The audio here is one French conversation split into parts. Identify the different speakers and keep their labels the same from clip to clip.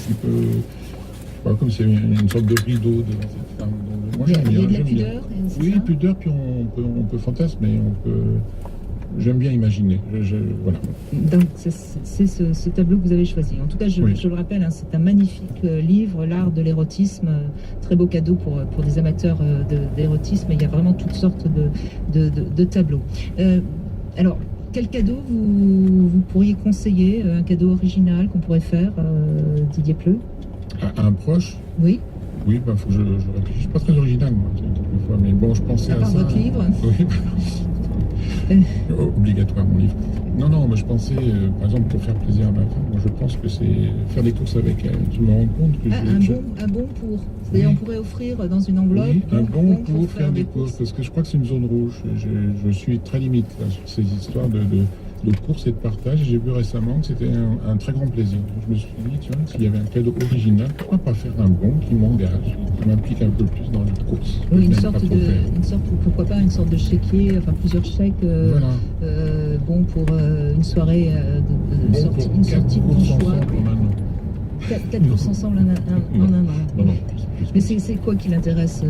Speaker 1: petit peu, je sais pas, comme s'il y avait une sorte de rideau devant cette femme. Donc, moi,
Speaker 2: Il y a de la
Speaker 1: j'aime bien.
Speaker 2: pudeur, c'est
Speaker 1: Oui,
Speaker 2: ça
Speaker 1: pudeur, puis on peut fantasmer, j'aime bien imaginer. Voilà.
Speaker 2: Donc c'est ce tableau que vous avez choisi. En tout cas, je le rappelle, hein, c'est un magnifique livre, L'art de l'érotisme, très beau cadeau pour des amateurs d'érotisme. Il y a vraiment toutes sortes de tableaux. Alors, quel cadeau vous pourriez conseiller, un cadeau original qu'on pourrait faire, Didier Pleu?
Speaker 1: À un proche?
Speaker 2: Oui.
Speaker 1: Oui, bah, faut que je réfléchisse. Je suis pas très original, moi, quelquefois, mais bon, je pensais à ça.
Speaker 2: À part votre livre?
Speaker 1: Oui. Obligatoire, mon livre. Non, mais je pensais, par exemple, pour faire plaisir à ma femme, moi je pense que c'est faire des courses avec elle. Je me rends compte que
Speaker 2: un bon pour. C'est-à-dire, on pourrait offrir dans une enveloppe.
Speaker 1: Oui, un bon pour faire des courses, parce que je crois que c'est une zone rouge. Je suis très limite là, sur ces histoires de courses et de partage. J'ai vu récemment que c'était un très grand plaisir. Je me suis dit, tiens, s'il y avait un cadeau original, pourquoi pas faire un bon qui m'engage, qui m'implique un peu plus dans les courses.
Speaker 2: Oui, une sorte, pourquoi pas une sorte de chéquier, enfin plusieurs chèques,
Speaker 1: voilà.
Speaker 2: Bon pour une soirée
Speaker 1: bon
Speaker 2: sortie,
Speaker 1: pour
Speaker 2: une sortie de ton choix. 4 courses ensemble en un an.
Speaker 1: Non.
Speaker 2: Mais c'est quoi qui l'intéresse,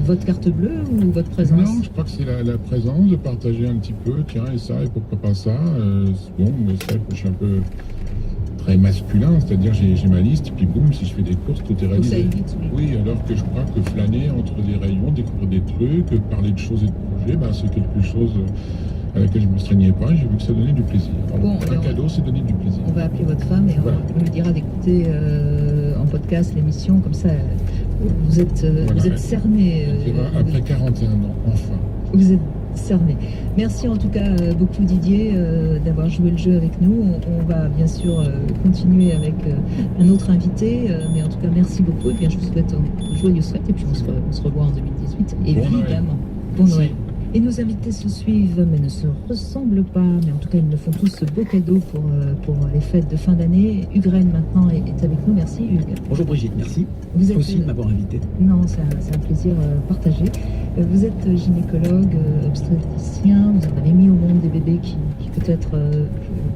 Speaker 2: votre carte bleue ou votre présence?
Speaker 1: Non, je crois que c'est la présence, de partager un petit peu, tiens, et ça, et pourquoi pas ça. Bon, mais c'est vrai que je suis un peu très masculin, c'est-à-dire j'ai ma liste, et puis boum, si je fais des courses, tout est réalisé.
Speaker 2: Ça évite,
Speaker 1: oui, alors que je crois que flâner entre des rayons, découvrir des trucs, parler de choses et de projets, ben, c'est quelque chose à laquelle je ne me restreignais pas, et j'ai vu que ça donnait du plaisir. Alors, un cadeau, c'est donner du plaisir.
Speaker 2: On va appeler votre femme et on lui dira d'écouter en podcast l'émission, comme ça vous êtes cerné.
Speaker 1: Après 41 ans, enfin.
Speaker 2: Vous êtes cerné. Merci en tout cas beaucoup Didier d'avoir joué le jeu avec nous. On va bien sûr continuer avec un autre invité, mais en tout cas merci beaucoup et bien je vous souhaite une joyeuse fête et puis on se revoit en 2018 évidemment. Bon Noël. Et nos invités se suivent mais ne se ressemblent pas, mais en tout cas ils me font tous ce beau cadeau pour les fêtes de fin d'année. Hugues Rennes maintenant est avec nous. Merci Hugues.
Speaker 3: Bonjour Brigitte, merci.
Speaker 2: Vous êtes
Speaker 3: aussi de m'avoir invité.
Speaker 2: Non, c'est un plaisir partagé. Vous êtes gynécologue, obstétricien, vous en avez mis au monde des bébés qui peut-être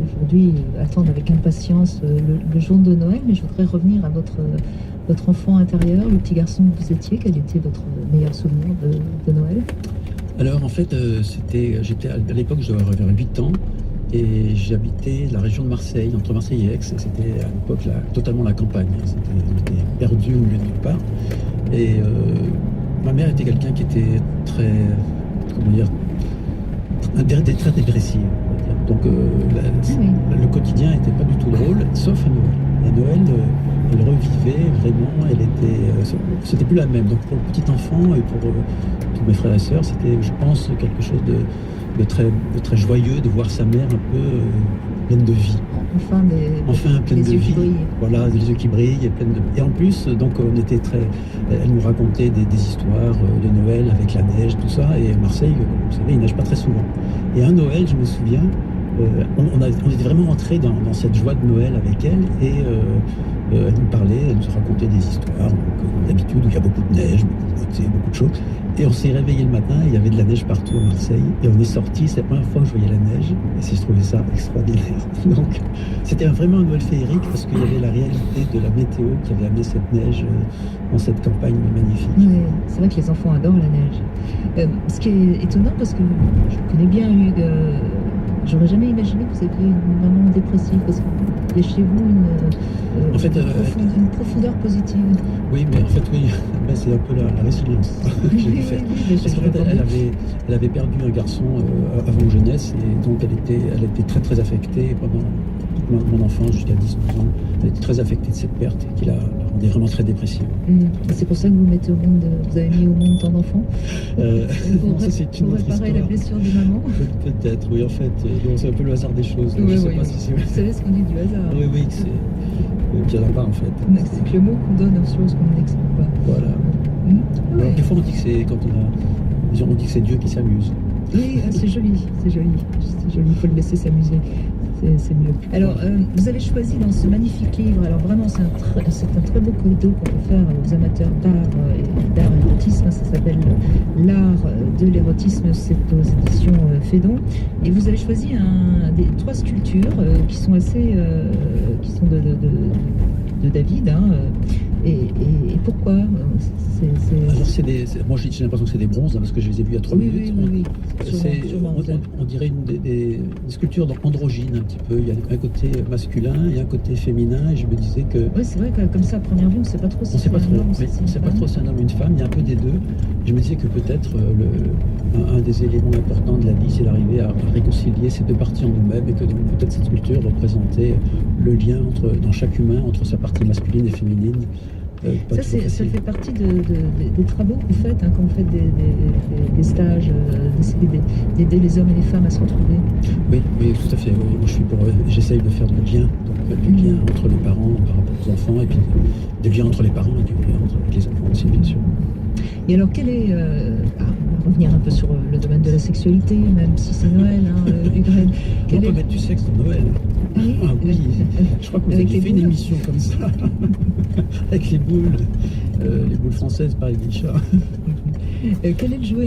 Speaker 2: aujourd'hui attendent avec impatience le jour de Noël, mais je voudrais revenir à votre enfant intérieur, le petit garçon que vous étiez. Quel était votre meilleur souvenir de Noël?
Speaker 3: Alors en fait, j'étais à l'époque, je devais avoir 8 ans, et j'habitais la région de Marseille, entre Marseille et Aix, et c'était à l'époque totalement la campagne. On était perdu au milieu de nulle part. Et ma mère était quelqu'un qui était très dépressif. Donc le quotidien n'était pas du tout drôle, sauf à Noël. À Noël, elle revivait vraiment, c'était plus la même. Donc pour le petit enfant et pour tous mes frères et sœurs, c'était, je pense, quelque chose de très joyeux de voir sa mère un peu pleine de vie.
Speaker 2: Enfin
Speaker 3: pleine de vie. Voilà, des yeux qui brillent et en plus, donc elle nous racontait des histoires de Noël avec la neige, tout ça. Et à Marseille, vous savez, il neige pas très souvent. Et un Noël, je me souviens, on était vraiment rentrés dans cette joie de Noël avec elle et elle nous parlait, elle nous racontait des histoires, d'habitude où il y a beaucoup de neige, beaucoup de choses. Et on s'est réveillé le matin, il y avait de la neige partout à Marseille et on est sorti, c'est la première fois que je voyais la neige et je trouvais ça extraordinaire. Donc c'était vraiment un Noël féerique parce qu'il y avait la réalité de la météo qui avait amené cette neige dans cette campagne magnifique.
Speaker 2: Oui, c'est vrai que les enfants adorent la neige. Ce qui est étonnant parce que je connais bien Hugues. J'aurais jamais imaginé que vous aviez une maman dépressive, parce qu'il y a chez vous une profondeur positive.
Speaker 3: Oui, mais en fait, oui, c'est un peu la résilience que j'ai dû faire. Parce qu'en fait, elle avait perdu un garçon avant jeunesse, et donc elle était très très affectée pendant toute mon enfance, jusqu'à 10-12 ans. Elle était très affectée de cette perte qui la rendait vraiment très dépressive.
Speaker 2: C'est pour ça que vous avez mis au monde tant d'enfants
Speaker 3: pour
Speaker 2: réparer la blessure de maman.
Speaker 3: Peut-être, oui, en fait, c'est un peu le hasard des choses.
Speaker 2: Vous savez ce qu'on dit du hasard.
Speaker 3: Oui, qu'il n'y en a pas en fait.
Speaker 2: C'est que le mot qu'on donne aux choses qu'on n'explique pas.
Speaker 3: Voilà. Alors, des fois on dit que c'est on dit que c'est Dieu qui s'amuse.
Speaker 2: Oui, c'est joli, il faut le laisser s'amuser. C'est mieux. Alors, vous avez choisi dans ce magnifique livre, alors vraiment c'est un très beau cadeau qu'on peut faire aux amateurs d'art et d'érotisme. Ça s'appelle L'art de l'érotisme, c'est aux éditions Fédon. Et vous avez choisi 3 sculptures qui sont assez, qui sont de David. Hein, et pourquoi
Speaker 3: Alors moi j'ai l'impression que c'est des bronzes, hein, parce que je les ai vus à 3 minutes.
Speaker 2: Oui.
Speaker 3: On dirait des sculptures androgynes un petit peu. Il y a un côté masculin, il y a un côté féminin, et je me disais que...
Speaker 2: Oui, c'est vrai que comme ça, à première vue, on ne sait pas trop si c'est un homme.
Speaker 3: On ne sait pas trop si c'est un homme ou une femme, il y a un peu des deux. Je me disais que peut-être un des éléments importants de la vie, c'est d'arriver à réconcilier ces deux parties en nous-mêmes, et que donc, peut-être cette sculpture représentait le lien dans chaque humain entre sa partie masculine et féminine.
Speaker 2: Ça fait partie des travaux que vous faites, hein, quand vous faites des stages, d'essayer d'aider les hommes et les femmes à se retrouver.
Speaker 3: Oui, tout à fait. Oui. Moi, j'essaye de faire du lien, du lien entre les parents par rapport aux enfants, et puis des liens entre les parents et du lien entre les enfants aussi, bien sûr.
Speaker 2: Et alors, quel est... on va revenir un peu sur le domaine de la sexualité, même si c'est Noël, hein, Hugren.
Speaker 3: On peut mettre du sexe dans Noël.
Speaker 2: Ah oui,
Speaker 3: je crois que vous avez fait une émission comme ça, avec les boules françaises par les Guichard.
Speaker 2: Quel est le jouet